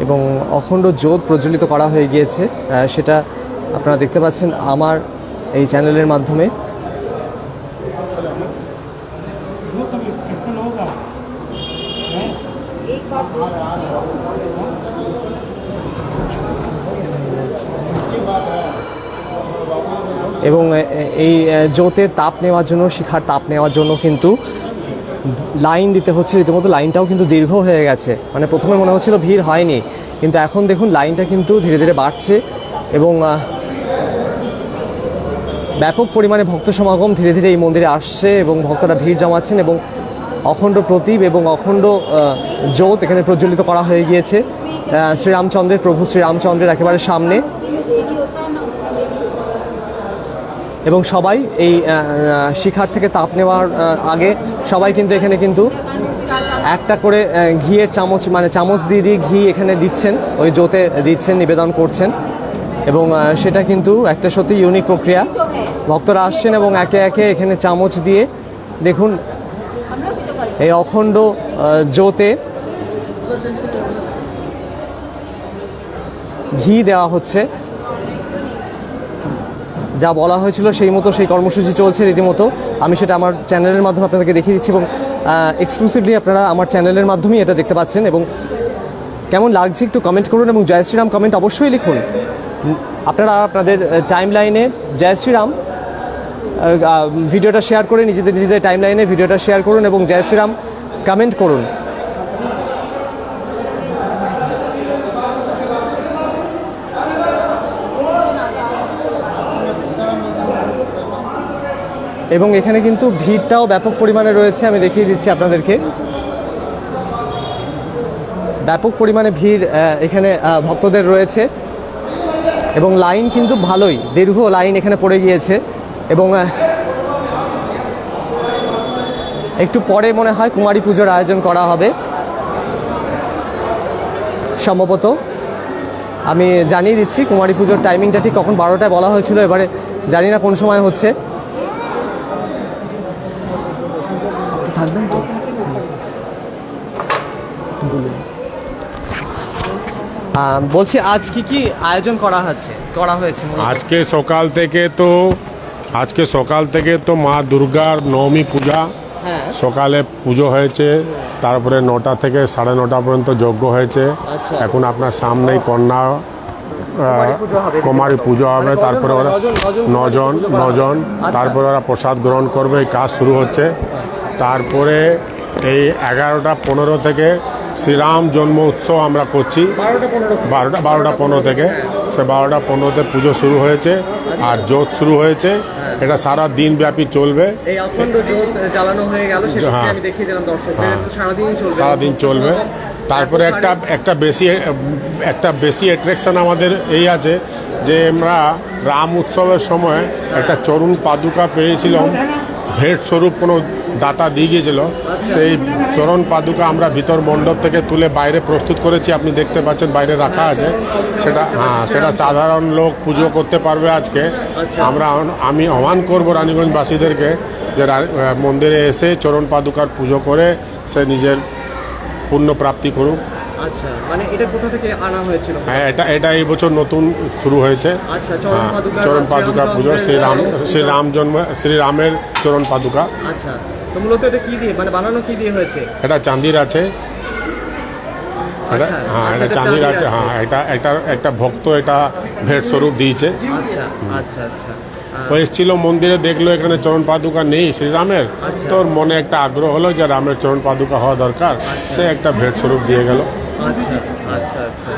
এবং অখণ্ড জোত প্রজ্বলিত করা হয়ে গিয়েছে, সেটা আপনারা দেখতে পাচ্ছেন আমার এই চ্যানেলের মাধ্যমে। এবং এই জোতের তাপ নেওয়ার জন্য, শিখার তাপ নেওয়ার জন্য কিন্তু লাইন দিতে হচ্ছে রীতিমতো। লাইনটাও কিন্তু দীর্ঘ হয়ে গেছে, মানে প্রথমে মনে হচ্ছিল ভিড় হয়নি, কিন্তু এখন দেখুন লাইনটা কিন্তু ধীরে ধীরে বাড়ছে। এবং ব্যাপক পরিমাণে ভক্ত সমাগম ধীরে ধীরে এই মন্দিরে আসছে এবং ভক্তরা ভিড় জমাচ্ছেন। এবং অখণ্ড প্রদীপ এবং অখণ্ড জোত এখানে প্রজ্বলিত করা হয়ে গিয়েছে শ্রীরামচন্দ্রের, প্রভু শ্রীরামচন্দ্রের একেবারে সামনে। এবং সবাই এই শিখার থেকে তাপ নেওয়ার আগে সবাই কিন্তু এখানে কিন্তু একটা করে ঘিয়ের চামচ, মানে চামচ দিয়ে দিয়ে ঘি এখানে দিচ্ছেন, ওই জোতে দিচ্ছেন, নিবেদন করছেন। এবং সেটা কিন্তু একটা সত্যি ইউনিক প্রক্রিয়া। ভক্তরা আসছেন এবং একে একে এখানে চামচ দিয়ে দেখুন এই অখণ্ড জোতে ঘি দেওয়া হচ্ছে। যা বলা হয়েছিল সেই মতো সেই কর্মসূচি চলছে রীতিমতো। আমি সেটা আমার চ্যানেলের মাধ্যমে আপনাদেরকে দেখিয়ে দিচ্ছি এবং এক্সক্লুসিভলি আপনারা আমার চ্যানেলের মাধ্যমেই এটা দেখতে পাচ্ছেন। এবং কেমন লাগছে একটু কমেন্ট করুন এবং জয় শ্রীরাম কমেন্ট অবশ্যই লিখুন। আপনারা আপনাদের টাইম লাইনে জয় শ্রীরাম ভিডিওটা শেয়ার করে নিজেদের টাইম লাইনে ভিডিওটা শেয়ার করুন এবং জয় শ্রীরাম কমেন্ট করুন। এবং এখানে কিন্তু ভিড়টাও ব্যাপক পরিমাণে রয়েছে, আমি দেখিয়ে দিচ্ছি আপনাদেরকে। ব্যাপক পরিমাণে ভিড় এখানে ভক্তদের রয়েছে এবং লাইন কিন্তু ভালোই দীর্ঘ লাইন এখানে পড়ে গিয়েছে। এবং একটু পরে মনে হয় কুমারী পুজোর আয়োজন করা হবে সম্ভবত। আমি জানিয়ে দিচ্ছি কুমারী পুজোর টাইমিংটা ঠিক কখন, 12টায় বলা হয়েছিল, এবারে জানি না কোন সময় হচ্ছে। থাকবেন তো বলছি আজ কি আয়োজন করা হয়েছে মূলত?
আজকে সকাল থেকে তো মা দুর্গার নবমী পূজা
হ্যাঁ
সকালে পুজো হয়েছে, তারপরে 9টা থেকে 9:30 পর্যন্ত যজ্ঞ হয়েছে।
আচ্ছা।
এখন আপনার সামনেই কন্যা কুমারী পুজো হবে, তারপরে ওরা নজন তারপরে ওরা প্রসাদ গ্রহণ করবে, এই কাজ শুরু হচ্ছে। তারপরে এই 11:15 থেকে শ্রীরাম জন্ম উৎসব আমরা করছি 12:15 থেকে। সে 12:15-তে পুজো শুরু হয়েছে আর জোত শুরু হয়েছে। এটা সারা দিন ব্যাপী চলবে।
এই অখণ্ড জোত জ্বালানো হয়ে গেল, সেটা
হ্যাঁ।
আমি দেখিয়ে দিলাম দর্শকদের, তো
সারাদিন চলবে। তারপরে একটা বেশি অ্যাট্রাকশন আমাদের এই আছে যে আমরা রাম উৎসবের সময় একটা চরণ পাদুকা পেয়েছিলাম, ভেট স্বরূপ কোনো দাতা দিয়ে গিয়েছিল। সেই চরণ পাদুকা আমরা ভিতর মণ্ডপ থেকে তুলে বাইরে প্রস্তুত করেছি, আপনি দেখতে পাচ্ছেন বাইরে রাখা আছে। সেটা সাধারণ লোক পুজো করতে পারবে আজকে। আমি আহ্বান করবো রানীগঞ্জবাসীদেরকে যে মন্দিরে এসে চরণ পাদুকার পুজো করে সে নিজের পুণ্য প্রাপ্তি করুক।
আচ্ছা, মানে এটা কোথা থেকে আনা হয়েছিল?
হ্যাঁ, এটা এই বছর নতুন শুরু হয়েছে।
আচ্ছা,
চরণ পাদুকা পুজো, শ্রীরামের চরণ পাদুকা।
আচ্ছা, তো মূলত এটা কি দিয়ে বানানো কি দিয়ে হয়েছে?
এটা চাঁদির আছে। এটা চাঁদির আছে। হ্যাঁ, একটা ভক্ত এটা ভেট স্বরূপ দিয়েছে।
আচ্ছা আচ্ছা আচ্ছা।
ও এসেছিল মন্দিরে, দেখলো এখানে চরণ পাদুকা নেই শ্রীরামের, তোর মনে একটা আগ্রহ হলো যে রামের চরণ পাদুকা হওয়া দরকার, সে একটা ভেট স্বরূপ দিয়ে গেল।
আচ্ছা আচ্ছা আচ্ছা,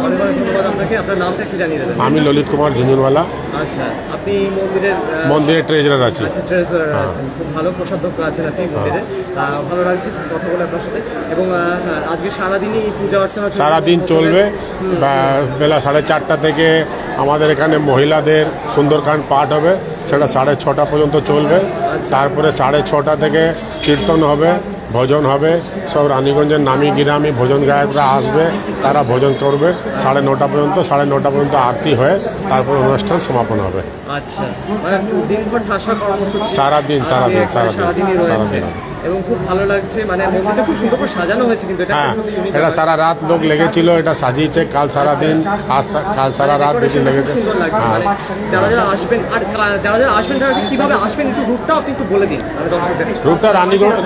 অনেক অনেক ধন্যবাদ আপনাকে। আপনার নামটা একটু জানিয়ে দেবেন?
আমি ললিত কুমার ঝুঁঝুনওয়ালা।
আচ্ছা, আপনি মন্দিরের
ট্রেজারার আছি।
আচ্ছা, ট্রেজারার আছেন। খুব ভালো কোষাধ্যক্ষ আছেন আপনি মন্দিরে। ভালো লাগছে কথা বলে আপনার সাথে। এবং আজকে সারাদিনই পূজা অর্চনা
সারাদিন চলবে। বেলা 4:30 থেকে আমাদের এখানে মহিলাদের সুন্দরকাণ্ড পাঠ হবে, সেটা 6:30 পর্যন্ত চলবে। তারপরে 6:30 থেকে কীর্তন হবে, ভজন হবে। সব রানীগঞ্জের নামি গ্রামী ভজন গায়করা আসবে, তারা ভজন করবে 9:30 পর্যন্ত। 9:30 পর্যন্ত আরতি হয়ে তারপর অনুষ্ঠান সমাপন হবে।
আচ্ছা, মানে দিনভর ঠাসা কর্মসূচি
সারাদিন
রয়েছে এবং খুব ভালো লাগছে। মানে মন্দিরটা খুব সুন্দর করে সাজানো হয়েছে, কিন্তু
এটা সারা রাত লোক লেগেছিল, এটা সাজিয়েছে। কাল সারা দিন, কাল সারা রাত বেশি লেগেছে।
যারা আসবেন তারা কিভাবে আসবেন, একটু রুটটা আপনি একটু বলে দিন দর্শকদের।
রুটটা রানীগঞ্জ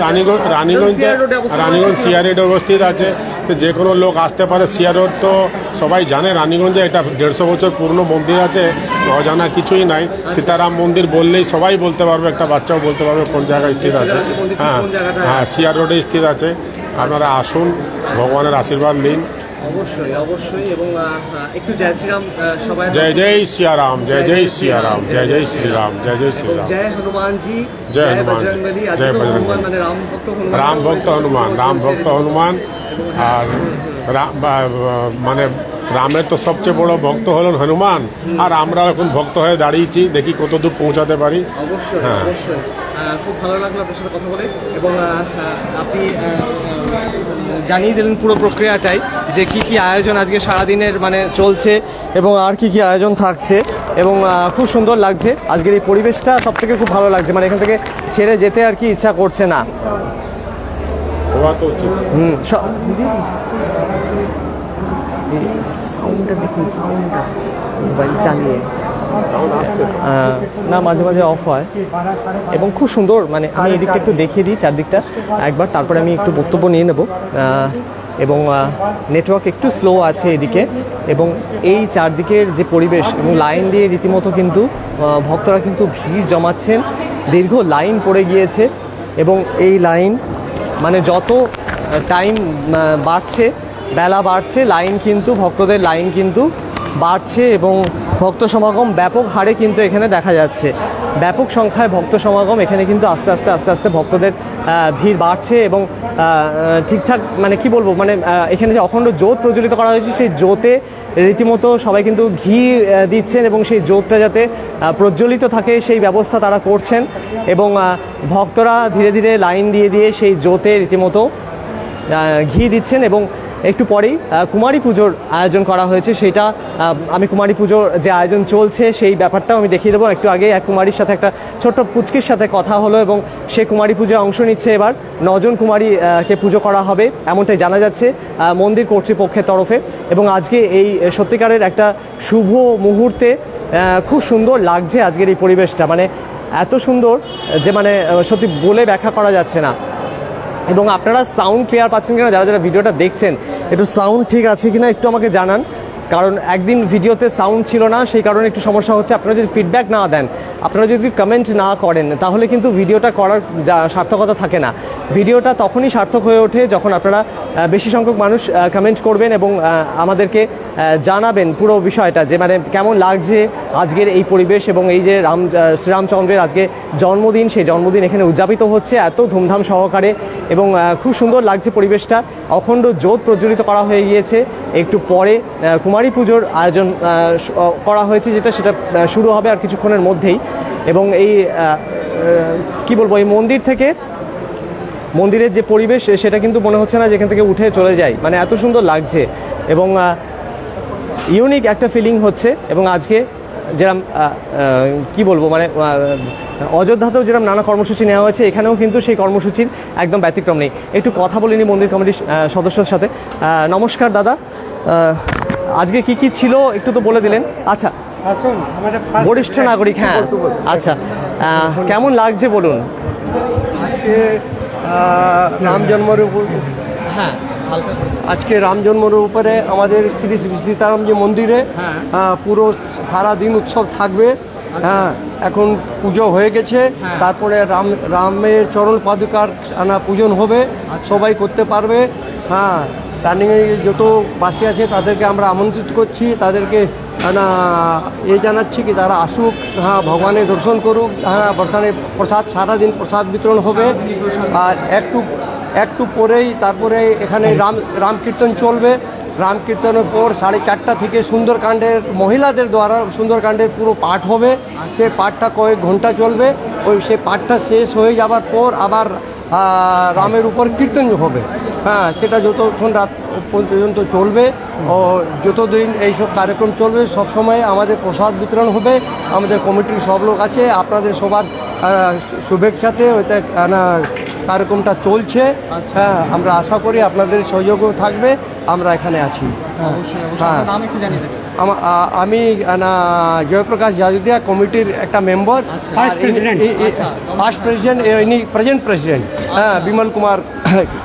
সিআর রোডে অবস্থিত আছে। যে কোনো লোক আসতে পারে। সিআর রোড তো সবাই জানে, রানীগঞ্জে এটা 150 বছর পুরনো মন্দির আছে, অজানা কিছুই নাই। সীতারাম মন্দির বললেই সবাই বলতে পারবে, একটা বাচ্চাও বলতে পারবে কোন জায়গায় স্থিত আছে। হ্যাঁ, সিআর রোডে স্থিত আছে। আপনারা আসুন, ভগবানের আশীর্বাদ নিন।
অবশ্যই অবশ্যই। এবং একটু জয় শ্রীরাম সবাই।
জয় জয় সিয়ারাম, জয় জয় সিয়ারাম, জয় জয় শ্রীরাম, জয় জয় শ্রীরাম।
জয় হনুমানজি,
জয় হনুমানজি, জয় বজরংবলী।
মানে
রাম ভক্ত হনুমান। আর মানে রামের তো সবচেয়ে বড় ভক্ত হলেন হনুমান, আর আমরা এখন ভক্ত হয়ে দাঁড়িয়েছি, দেখি কত দূর পৌঁছাতে পারি।
অবশ্যই অবশ্যই। খুব ভালো লাগলো আপনার সাথে কথা বলে। এবং আপনি জানিয়ে দিলেন পুরো প্রক্রিয়াটাই, যে কি আয়োজন আজকে সারাদিনের মানে চলছে এবং আর কি আয়োজন থাকছে। এবং খুব সুন্দর লাগছে আজকের এই পরিবেশটা, সব থেকে খুব ভালো লাগছে। মানে এখান থেকে ছেড়ে যেতে আর কি ইচ্ছা করছে না। সাউন্ডটা দেখুন, সাউন্ডটা মোবাইল চালিয়ে না মাঝে মাঝে অফ হয়। এবং খুব সুন্দর, মানে আমি এদিকটা একটু দেখিয়ে দিই চারদিকটা একবার, তারপরে আমি একটু বক্তব্য নিয়ে নেব। এবং নেটওয়ার্ক একটু স্লো আছে এদিকে। এবং এই চারদিকের যে পরিবেশ এবং লাইন দিয়ে রীতিমতো কিন্তু ভক্তরা কিন্তু ভিড় জমাচ্ছেন, দীর্ঘ লাইন পড়ে গিয়েছে। এবং এই লাইন মানে যত টাইম বাড়ছে, বেলা বাড়ছে, লাইন কিন্তু ভক্তদের লাইন কিন্তু বাড়ছে এবং ভক্ত সমাগম ব্যাপক হারে কিন্তু এখানে দেখা যাচ্ছে। ব্যাপক সংখ্যায় ভক্ত সমাগম এখানে কিন্তু আস্তে আস্তে ভক্তদের ভিড় বাড়ছে। এবং ঠিকঠাক মানে কি বলবো, মানে এখানে যে অখণ্ড জোত প্রজ্বলিত করা হয়েছে, সেই জোতে রীতিমতো সবাই কিন্তু ঘি দিচ্ছেন এবং সেই জোতটা যাতে প্রজ্বলিত থাকে সেই ব্যবস্থা তারা করছেন। এবং ভক্তরা ধীরে ধীরে লাইন দিয়ে সেই জোতে রীতিমতো ঘি দিচ্ছেন। এবং একটু পরেই কুমারী পুজোর আয়োজন করা হয়েছে, সেটা আমি কুমারী পুজোর যে আয়োজন চলছে সেই ব্যাপারটাও আমি দেখিয়ে দেবো। একটু আগে এক কুমারীর সাথে একটা ছোট্ট পুচকির সাথে কথা হলো এবং সে কুমারী পুজোয় অংশ নিচ্ছে। এবার 9 জন কুমারীকে পুজো করা হবে এমনটাই জানা যাচ্ছে মন্দির কর্তৃপক্ষের তরফে। এবং আজকে এই সত্যিকারের একটা শুভ মুহূর্তে খুব সুন্দর লাগছে আজকের এই পরিবেশটা, মানে এত সুন্দর যে মানে সত্যি বলে ব্যাখ্যা করা যাচ্ছে না। এবং আপনারা সাউন্ড ক্লিয়ার পাচ্ছেন কিনা, যারা যারা ভিডিওটা দেখছেন একটু সাউন্ড ঠিক আছে কিনা একটু আমাকে জানান, কারণ একদিন ভিডিওতে সাউন্ড ছিল না, সেই কারণে একটু সমস্যা হচ্ছে। আপনারা যদি ফিডব্যাক না দেন, আপনারা যদি কমেন্ট না করেন, তাহলে কিন্তু ভিডিওটা করার সার্থকতা থাকে না। ভিডিওটা তখনই সার্থক হয়ে ওঠে যখন আপনারা বেশি সংখ্যক মানুষ কমেন্ট করবেন এবং আমাদেরকে জানাবেন পুরো বিষয়টা, যে মানে কেমন লাগছে আজকের এই পরিবেশ এবং এই যে শ্রীরামচন্দ্রের আজকে জন্মদিন, সেই জন্মদিন এখানে উদযাপিত হচ্ছে এত ধুমধাম সহকারে এবং খুব সুন্দর লাগছে পরিবেশটা। অখণ্ড জ্যোত প্রজ্বলিত করা হয়ে গিয়েছে, একটু পরে কুমারী পুজোর আয়োজন করা হয়েছে, সেটা শুরু হবে আর কিছুক্ষণের মধ্যেই। এবং এই কি বলবো, এই মন্দির থেকে মন্দিরের যে পরিবেশ সেটা কিন্তু মনে হচ্ছে না যেখান থেকে উঠে চলে যায়, মানে এত সুন্দর লাগছে এবং ইউনিক একটা ফিলিং হচ্ছে। এবং আজকে যেরকম কি বলবো, মানে অযোধ্যাতেও যেরকম নানা কর্মসূচি নেওয়া হয়েছে, এখানেও কিন্তু সেই কর্মসূচির একদম ব্যতিক্রম নেই। একটু কথা বলিনি মন্দির কমিটির সদস্যর সাথে। নমস্কার দাদা, আজকে কি কি ছিল একটু তো বলে দিলেন। আচ্ছা, বরিষ্ঠ নাগরিক, হ্যাঁ আচ্ছা, কেমন লাগছে বলুন।
আজকে রাম জন্মের উপর,
হ্যাঁ
আজকে রাম জন্মের উপরে আমাদের শ্রী শ্রী সীতারামজি মন্দিরে পুরো সারা দিন উৎসব থাকবে। হ্যাঁ, এখন পুজো হয়ে গেছে, তারপরে রামের চরণ পাদুকার পূজন হবে, সবাই করতে পারবে। হ্যাঁ, রানিংয়ে যত বাসী আছে তাদেরকে আমরা আমন্ত্রিত করছি, তাদেরকে জানাচ্ছি কি তারা আসুক, হ্যাঁ ভগবানের দর্শন করুক। হ্যাঁ, বর্ষানে প্রসাদ সারাদিন প্রসাদ বিতরণ হবে। আর একটু পরেই তারপরে এখানে রাম কীর্তন চলবে। রাম কীর্তনের পর 4:30 থেকে সুন্দরকাণ্ডের মহিলাদের দ্বারা সুন্দরকাণ্ডের পুরো পাঠ হবে। সে পাঠটা কয়েক ঘন্টা চলবে। সে পাঠটা শেষ হয়ে যাবার পর আবার রামের উপর কীর্তন হবে। হ্যাঁ, সেটা যতক্ষণ রাত পর্যন্ত চলবে ও যতদিন এইসব কার্যক্রম চলবে সবসময় আমাদের প্রসাদ বিতরণ হবে। আমাদের কমিটির সব লোক আছে, আপনাদের সবার শুভেচ্ছাতে ওইটা কার্যক্রমটা চলছে। হ্যাঁ, আমরা আশা করি আপনাদের সহযোগও থাকবে, আমরা এখানে আছি। হ্যাঁ, আমি জয়প্রকাশ জাজুদিয়া কমিটির একটা মেম্বার, ফার্স্ট প্রেসিডেন্ট, ইনি প্রেজেন্ট প্রেসিডেন্ট। হ্যাঁ, বিমল কুমার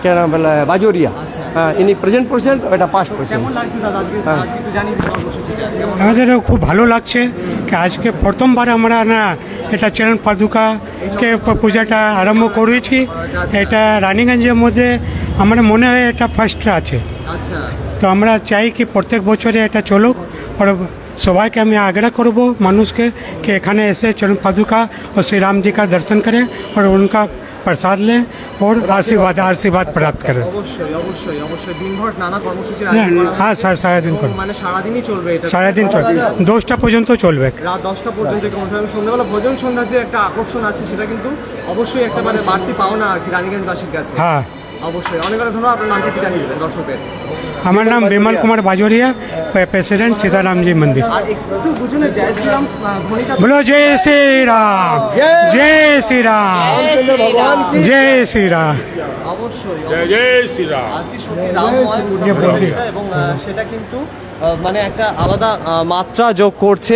কে নাম বলে বাজোরিয়া। হ্যাঁ, ইনি প্রেজেন্ট প্রেসিডেন্ট, এটা পাস্ট প্রেসিডেন্ট।
আমাদেরও খুব ভালো লাগছে কি আজকে প্রথমবার আমরা এটা চরণ পাদুকাকে পূজাটা আরম্ভ করেছি। এটা রানীগঞ্জের মধ্যে আমার মনে হয় এটা ফার্স্ট আছে। তো আমরা চাই কি প্রত্যেক বছরে এটা চলুক। আর সবাইকে আমি আগ্রহ করব মানুষকে कि এখানে এসে চরণ পাদুকা और श्री राम जी का दर्शन करें और उनका प्रसाद लें और आशीर्वाद प्राप्त करें।
অবশ্যই দিনভর নানা কর্মসূচির
হ্যাঁ স্যার, সারাদিন
মানে সারাদিনই চলবে, এটা
সারাদিন চলবে, 10টা পর্যন্ত চলবে,
রাত 10টা পর্যন্ত। সন্ধ্যাবেলা ভোজন সন্ধ্যার যে একটা আকর্ষণ আছে সেটা কিন্তু অবশ্যই একটা মানে বাড়তি পাওনা আর কি রানীগঞ্জবাসীর কাছে।
হ্যাঁ
অবশ্যই, অনেক অনেক ধন্যবাদ। আপনার নামটা কি জানিয়ে দেবেন দর্শকদের?
আমার নাম বিমল কুমার বাজোরিয়া, প্রেসিডেন্ট সীতারামজি মন্দির।
আর একটু বুঝুন, জয় শ্রীরাম ধ্বনিটা
बोलो जय श्री राम, जय श्री राम, जय श्री राम।
অবশ্যই
জয় শ্রীরাম।
আজকে সত্যি রামময় পরিবেশটা এবং সেটা কিন্তু মানে একটা আলাদা মাত্রা যোগ করছে,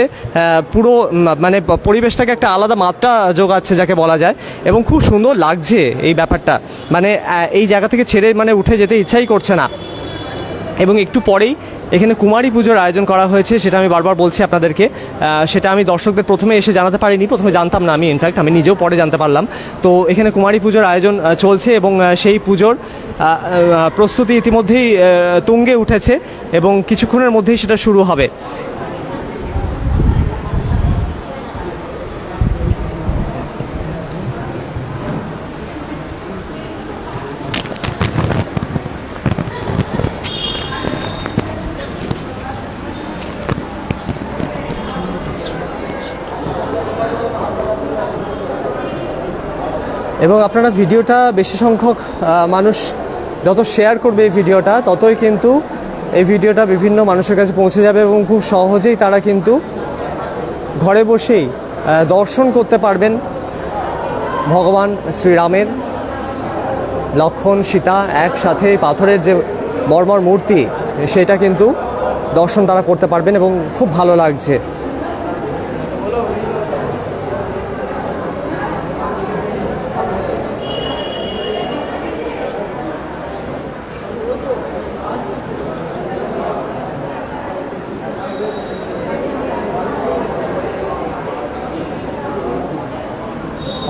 পুরো মানে পরিবেশটাকে একটা আলাদা মাত্রা যোগাচ্ছে যাকে বলা যায়। এবং খুব সুন্দর লাগছে এই ব্যাপারটা, মানে এই জায়গা থেকে ছেড়ে মানে উঠে যেতে ইচ্ছাই করছে না। এবং একটু পরেই এখানে কুমারী পুজোর আয়োজন করা হয়েছে, সেটা আমি বারবার বলছি আপনাদেরকে। সেটা আমি দর্শকদের প্রথমে এসে জানাতে পারিনি, প্রথমে জানতাম না আমি, ইনফ্যাক্ট আমি নিজেও পরে জানতে পারলাম। তো এখানে কুমারী পুজোর আয়োজন চলছে এবং সেই পুজোর প্রস্তুতি ইতিমধ্যেই তুঙ্গে উঠেছে এবং কিছুক্ষণের মধ্যেই সেটা শুরু হবে। এবং আপনারা ভিডিওটা বেশি সংখ্যক মানুষ যত শেয়ার করবে এই ভিডিওটা ততই কিন্তু এই ভিডিওটা বিভিন্ন মানুষের কাছে পৌঁছে যাবে এবং খুব সহজেই তারা কিন্তু ঘরে বসেই দর্শন করতে পারবেন ভগবান শ্রীরামের লক্ষ্মণ সীতা একসাথে পাথরের যে মর্মর মূর্তি সেটা কিন্তু দর্শন তারা করতে পারবেন এবং খুব ভালো লাগছে।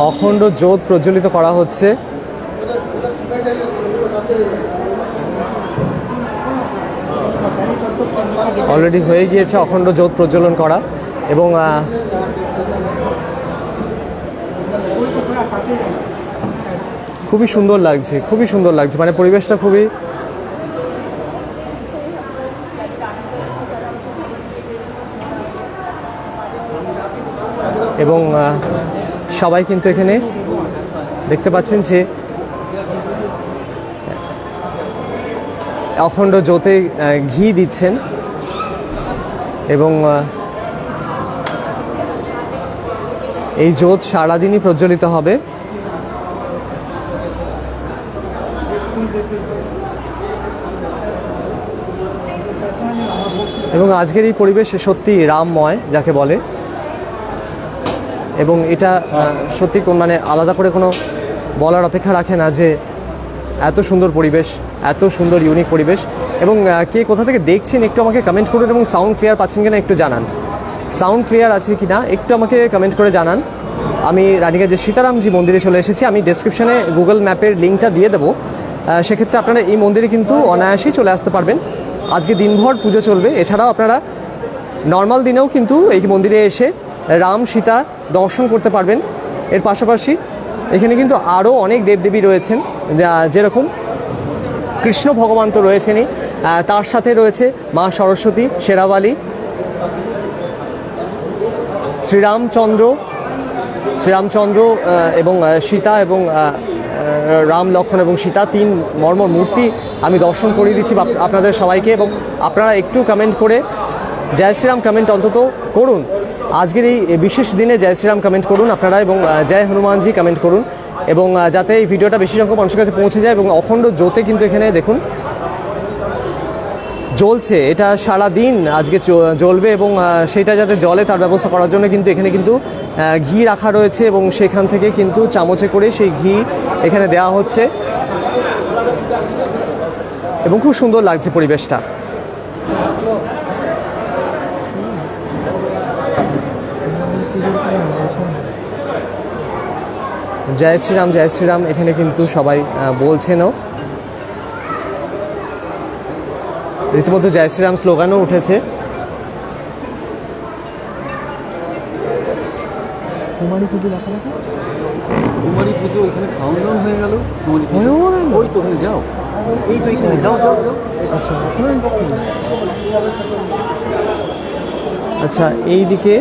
অখণ্ড জ্যোত প্রজ্বলিত করা হচ্ছে। অলরেডি হয়ে গিয়েছে অখণ্ড জ্যোত প্রজ্বলন করা এবং খুবই সুন্দর লাগছে, খুবই সুন্দর লাগছে, মানে পরিবেশটা খুবই এবং সবাই কিন্তু এখানে দেখতে পাচ্ছেন যে অখণ্ড জ্যোতে ঘি দিচ্ছেন এবং এই জ্যোত সারাদিনই প্রজ্বলিত হবে। এবং আজকের এই পরিবেশ সত্যি রামময় যাকে বলে এবং এটা সত্যি মানে আলাদা করে কোনো বলার অপেক্ষা রাখে না যে এত সুন্দর পরিবেশ, এত সুন্দর ইউনিক পরিবেশ। এবং কে কোথা থেকে দেখছেন একটু আমাকে কমেন্ট করুন এবং সাউন্ড ক্লিয়ার পাচ্ছেন কিনা একটু জানান, সাউন্ড ক্লিয়ার আছে কিনা একটু আমাকে কমেন্ট করে জানান। আমি রানীগঞ্জের সীতারামজি মন্দিরে চলে এসেছি, আমি ডেসক্রিপশনে গুগল ম্যাপের লিঙ্কটা দিয়ে দেবো, সেক্ষেত্রে আপনারা এই মন্দিরে কিন্তু অনায়াসেই চলে আসতে পারবেন। আজকে দিনভর পুজো চলবে, এছাড়াও আপনারা নর্মাল দিনেও কিন্তু এই মন্দিরে এসে রাম সীতা দর্শন করতে পারবেন। এর পাশাপাশি এখানে কিন্তু আরও অনেক দেবদেবী রয়েছেন, যেরকম কৃষ্ণ ভগবান তো রয়েছেনই, তার সাথে রয়েছে মা সরস্বতী, শেরাওয়ালি, শ্রীরামচন্দ্র এবং সীতা এবং রাম লক্ষ্মণ এবং সীতা তিন মর্মর মূর্তি আমি দর্শন করিয়ে দিচ্ছি আপনাদের সবাইকে। এবং আপনারা একটু কমেন্ট করে জয় শ্রীরাম কমেন্ট অন্তত করুন, আজকের এই বিশেষ দিনে জয় শ্রীরাম কমেন্ট করুন আপনারা এবং জয় হনুমানজি কমেন্ট করুন, এবং যাতে এই ভিডিওটা বেশি সংখ্যক মানুষের কাছে পৌঁছে যায়। এবং অখণ্ড জ্যোতে কিন্তু এখানে দেখুন জ্বলছে, এটা সারা দিন আজকে জ্বলবে এবং সেটা যাতে জলে তার ব্যবস্থা করার জন্য কিন্তু এখানে কিন্তু ঘি রাখা রয়েছে এবং সেখান থেকে কিন্তু চামচে করে সেই ঘি এখানে দেওয়া হচ্ছে এবং খুব সুন্দর লাগছে পরিবেশটা। জয় শ্রীরাম, জয় শ্রীরাম এখানে কিন্তু সবাই বলছেনও, রীতিমতো জয় শ্রীরাম স্লোগানও উঠেছে। কুমারী পুজো দেখা দেখা, কুমারী পুজো এখানে খাওয়ান দাওয়ান হয়ে গেল, ওই তো ওখানে যাও, এই তো এখানে যাও যাও যাও। আচ্ছা আচ্ছা, এই দিকে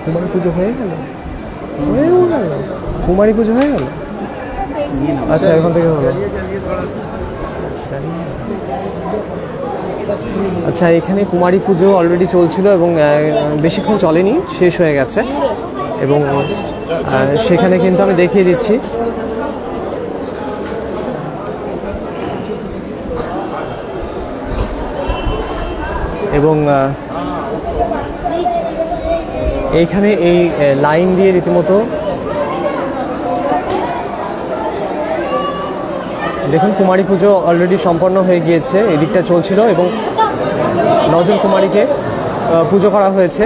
কুমারী পুজো হয়ে গেল, কুমারী পুজো হয়ে গেল। আচ্ছা এখান থেকে হলো, আচ্ছা এখানে কুমারী পুজো অলরেডি চলছিল এবং বেশিক্ষণ চলেনি, শেষ হয়ে গেছে এবং সেখানে কিন্তু আমি দেখিয়ে দিচ্ছি। এবং এইখানে এই লাইন দিয়ে রীতিমতো দেখুন কুমারী পুজো অলরেডি সম্পন্ন হয়ে গিয়েছে, এদিকটা চলছিল এবং 9 জন কুমারীকে পুজো করা হয়েছে।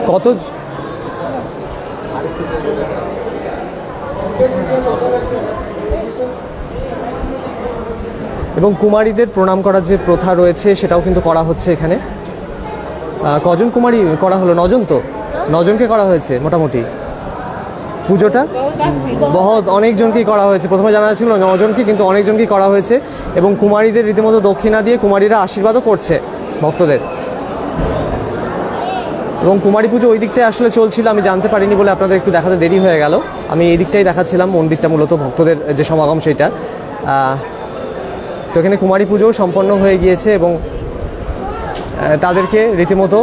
কত এবং কুমারীদের প্রণাম করার যে প্রথা রয়েছে সেটাও কিন্তু করা হচ্ছে এখানে। কজন কুমারী করা হলো? 9 জন, তো 9 জনকে করা হয়েছে মোটামুটি পুজোটা, বহুত অনেকজনকেই করা হয়েছে। প্রথমে জানা ছিল 9 জনকে, কিন্তু অনেকজনকেই করা হয়েছে এবং কুমারীদের রীতিমতো দক্ষিণা দিয়ে কুমারীরা আশীর্বাদও করছে ভক্তদের। এবং কুমারী পুজো ওই দিকটায় আসলে চলছিল, আমি জানতে পারিনি বলে আপনাদের একটু দেখাতে দেরি হয়ে গেল। আমি এই দিকটাই দেখাচ্ছিলাম, মন্দিরটা মূলত ভক্তদের যে সমাগম সেইটা। তো এখানে কুমারী পুজো সম্পন্ন হয়ে গিয়েছে এবং তাদেরকে রীতিমতো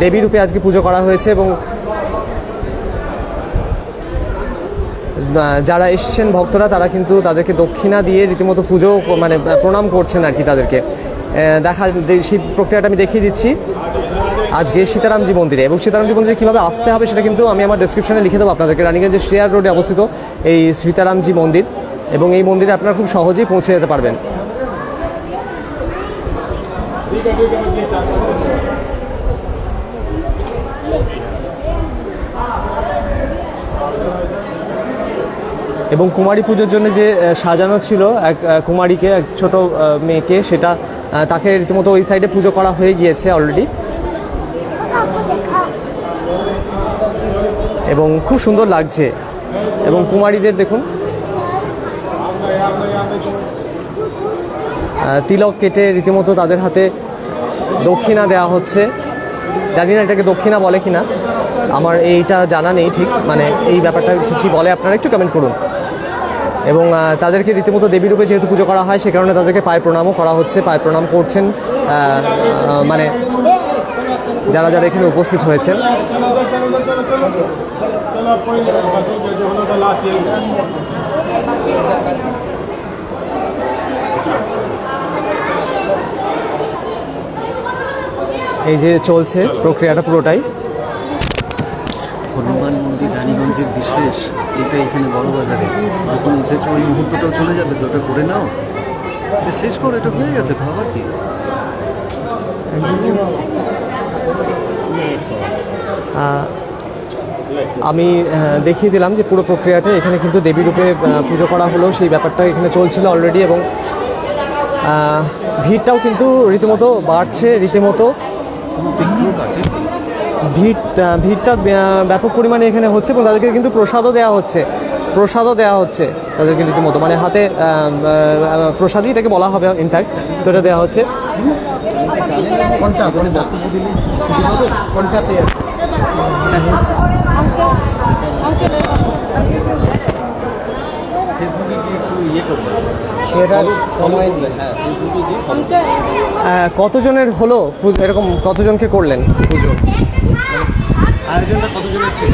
দেবী রূপে আজকে পুজো করা হয়েছে এবং যারা এসছেন ভক্তরা তারা কিন্তু তাদেরকে দক্ষিণা দিয়ে রীতিমতো পুজো মানে প্রণাম করছেন আর কি তাদেরকে। সেই প্রক্রিয়াটা আমি দেখিয়ে দিচ্ছি আজকে সীতারামজি মন্দিরে। এবং সীতারামজি মন্দিরে কীভাবে আসতে হবে সেটা কিন্তু আমি আমার ডেসক্রিপশনে লিখে দেবো আপনাদেরকে। রানীগঞ্জের শেয়ার রোডে অবস্থিত এই সীতারামজি মন্দির, এবং এই মন্দিরে আপনারা খুব সহজেই পৌঁছে যেতে পারবেন। এবং কুমারী পুজোর জন্য যে সাজানো ছিল এক কুমারীকে, এক ছোট মেয়েকে, সেটা তাকে রীতিমতো ওই সাইডে পুজো করা হয়ে গিয়েছে অলরেডি। এবং খুব সুন্দর লাগছে। এবং কুমারীদের দেখুন তিলক কেটে রীতিমতো তাদের হাতে দক্ষিণা দেওয়া হচ্ছে। জানি না এটাকে দক্ষিণা বলে কিনা, আমার এইটা জানা নেই ঠিক, মানে এই ব্যাপারটা ঠিক কী বলে আপনারা একটু কমেন্ট করুন। এবং তাদেরকে রীতিমতো দেবী রূপে যেহেতু পুজো করা হয় সে কারণে তাদেরকে পায়ে প্রণামও করা হচ্ছে, পায়ে প্রণাম করছেন মানে যারা যারা এখানে উপস্থিত হয়েছেন। এই যে চলছে প্রক্রিয়াটা পুরোটাই।
হনুমান মন্দির রানীগঞ্জের বিশেষ, এটা এখানে বড় বাজারে যখন এসেছে ওই মুহূর্তটাও চলে যাবে, তো ওটা করে নাও, এটা শেষ করে, এটা হয়ে গেছে তো আবার কি।
আমি দেখিয়ে দিলাম যে পুরো প্রক্রিয়াটা এখানে কিন্তু দেবী রূপে পুজো করা হলো, সেই ব্যাপারটা এখানে চলছিল অলরেডি। এবং ভিড়টাও কিন্তু রীতিমতো বাড়ছে, রীতিমতো ভিড়টা ব্যাপক পরিমাণে এখানে হচ্ছে। এবং তাদেরকে কিন্তু প্রসাদও দেওয়া হচ্ছে তাদেরকে রীতিমতো, মানে হাতে প্রসাদই এটাকে বলা হবে ইনফ্যাক্ট, তো এটা দেওয়া হচ্ছে।
ফেসবুকে গিয়ে একটু ইয়ে করবে,
কতজনের হলো এরকম, কতজনকে করলেন পুজো, আয়োজনটা কতজনের ছিল?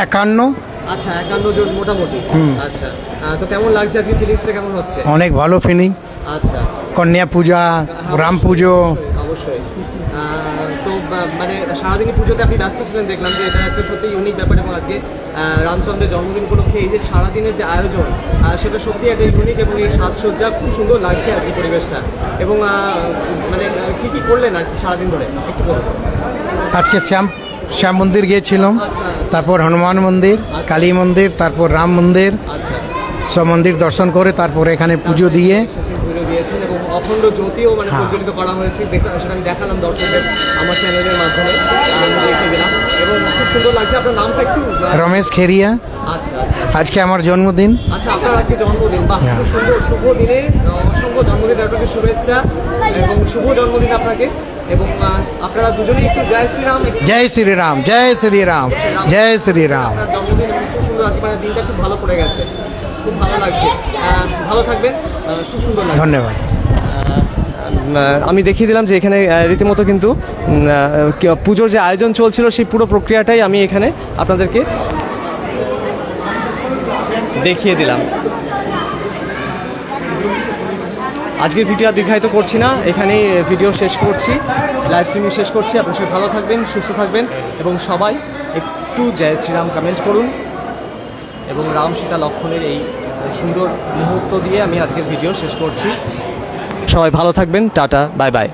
51।
আচ্ছা, 51 জন মোটামুটি। আচ্ছা, তো কেমন লাগছে আজকে, ফিলিংসটা কেমন হচ্ছে?
অনেক ভালো ফিলিংস।
আচ্ছা,
কন্যা পূজা, রাম পুজো।
অবশ্যই। তো মানে সারাদিনই পুজোতে আপনি ব্যস্ত ছিলেন, দেখলাম যে এটা একটা সত্যি ইউনিক ব্যাপার। এবং আজকে রামচন্দ্রের জন্মদিন উপলক্ষে এই যে সারাদিনের যে আয়োজন, সেটা সত্যি একটা ইউনিক। এবং এই সাজসজ্জা খুব সুন্দর লাগছে আর কি পরিবেশটা। এবং মানে কী কী করলেন আর কি সারাদিন ধরে একটু বলুন।
আজকে শ্যাম মন্দির গিয়েছিলাম, তারপর হনুমান মন্দির, কালী মন্দির, তারপর রাম মন্দির, সব মন্দির দর্শন করে তারপর এখানে পুজো দিয়ে
পুজো দিয়েছেন। এবং অখণ্ড জ্যোতিও মানে প্রজ্বলিত করা হয়েছে, সেটা আমি দেখালাম দর্শকদের আমার চ্যানেলের মাধ্যমে, আমি দেখে দিলাম। এবং খুব সুন্দর লাগছে। আপনার নামটা একটু?
রমেশ খেরিয়া।
আচ্ছা,
আজকে আমার জন্মদিন।
আচ্ছা, আপনার আজকে জন্মদিন। বাহ, খুব সুন্দর। শুভ দিনে অসংখ্য জন্মদিন আপনাকে শুভেচ্ছা এবং শুভ জন্মদিন আপনাকে। এবং আপনারা দুজনেই একটু জয় শ্রীরাম।
জয় শ্রীরাম, জয় শ্রীরাম, জয় শ্রীরাম।
আপনার জন্মদিন খুব সুন্দর আজকে, মানে দিনটা খুব ভালো পড়ে গেছে, খুব ভালো লাগছে। ভালো থাকবেন, খুব সুন্দর লাগছে।
ধন্যবাদ।
আমি দেখিয়ে দিলাম যে এখানে রীতিমতো কিন্তু পুজোর যে আয়োজন চলছিল সেই পুরো প্রক্রিয়াটাই আমি এখানে আপনাদেরকে দেখিয়ে দিলাম। আজকের ভিডিও আর দীর্ঘায়িত করছি না, এখানেই ভিডিও শেষ করছি, লাইভ স্ট্রিমিং শেষ করছি। আপনার সবাই ভালো থাকবেন, সুস্থ থাকবেন এবং সবাই একটু জয় শ্রীরাম কমেন্ট করুন। এবং রাম সীতা লক্ষ্মণের এই সুন্দর মুহূর্ত দিয়ে আমি আজকের ভিডিও শেষ করছি। সবাই ভালো থাকবেন, টাটা, বাই বাই।